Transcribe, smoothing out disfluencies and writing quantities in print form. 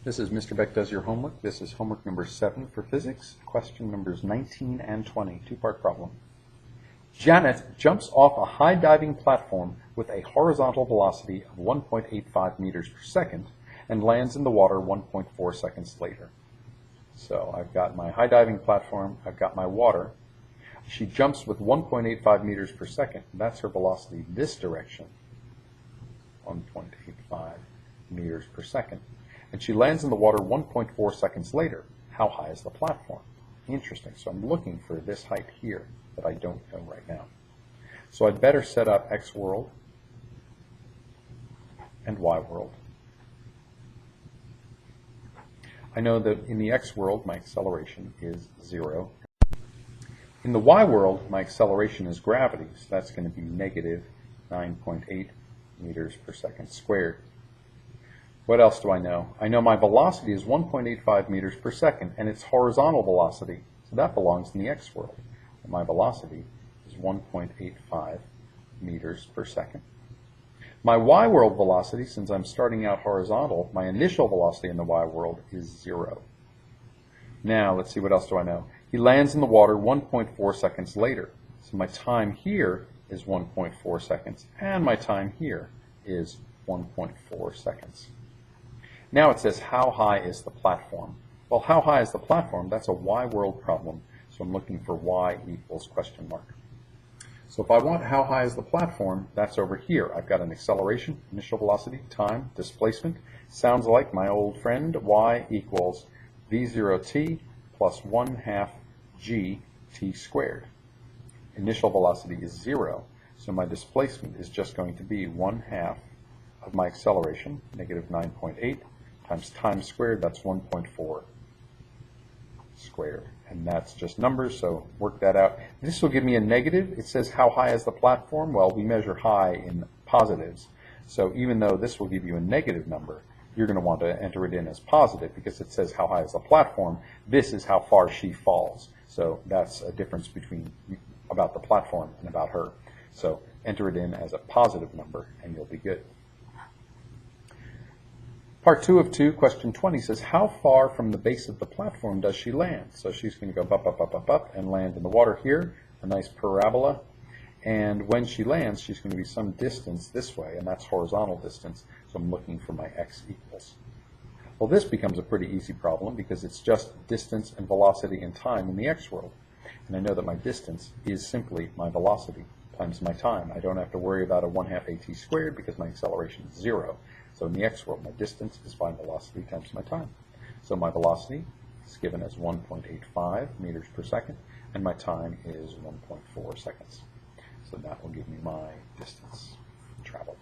This is Mr. Beck Does Your Homework. This is homework number 7 for physics, question numbers 19 and 20, two-part problem. Janet jumps off a high diving platform with a horizontal velocity of 1.85 meters per second and lands in the water 1.4 seconds later. So I've got my high diving platform, I've got my water. She jumps with 1.85 meters per second. That's her velocity this direction, 1.85 meters per second. And she lands in the water 1.4 seconds later. How high is the platform? Interesting. So I'm looking for this height here that I don't know right now. So I'd better set up x world and y world. I know that in the x world, my acceleration is 0. In the y world, my acceleration is gravity, so that's going to be negative 9.8 meters per second squared. What else do I know? I know my velocity is 1.85 meters per second, and it's horizontal velocity, so that belongs in the x world. And my velocity is 1.85 meters per second. My y world velocity, since I'm starting out horizontal, my initial velocity in the y world is 0. Now, let's see, what else do I know? He lands in the water 1.4 seconds later. So my time here is 1.4 seconds, and my time here is 1.4 seconds. Now it says, how high is the platform? Well, how high is the platform? That's a y world problem, so I'm looking for y equals question mark. So if I want how high is the platform, that's over here. I've got an acceleration, initial velocity, time, displacement. Sounds like my old friend, y equals v0t plus 1/2 gt squared. Initial velocity is 0, so my displacement is just going to be 1/2 of my acceleration, negative 9.8, times time squared, that's 1.4 squared. And that's just numbers, so work that out. This will give me a negative. It says how high is the platform? Well, we measure high in positives. So even though this will give you a negative number, you're going to want to enter it in as positive because it says how high is the platform. This is how far she falls. So that's a difference between about the platform and about her. So enter it in as a positive number and you'll be good. Part 2 of 2, question 20 says, how far from the base of the platform does she land? So she's going to go up, up, up, up, up, and land in the water here, a nice parabola. And when she lands, she's going to be some distance this way, and that's horizontal distance. So I'm looking for my x equals. Well, this becomes a pretty easy problem because it's just distance and velocity and time in the x world. And I know that my distance is simply my velocity times my time. I don't have to worry about a 1/2 at squared because my acceleration is 0. So in the x world, my distance is my velocity times my time. So my velocity is given as 1.85 meters per second, and my time is 1.4 seconds. So that will give me my distance traveled.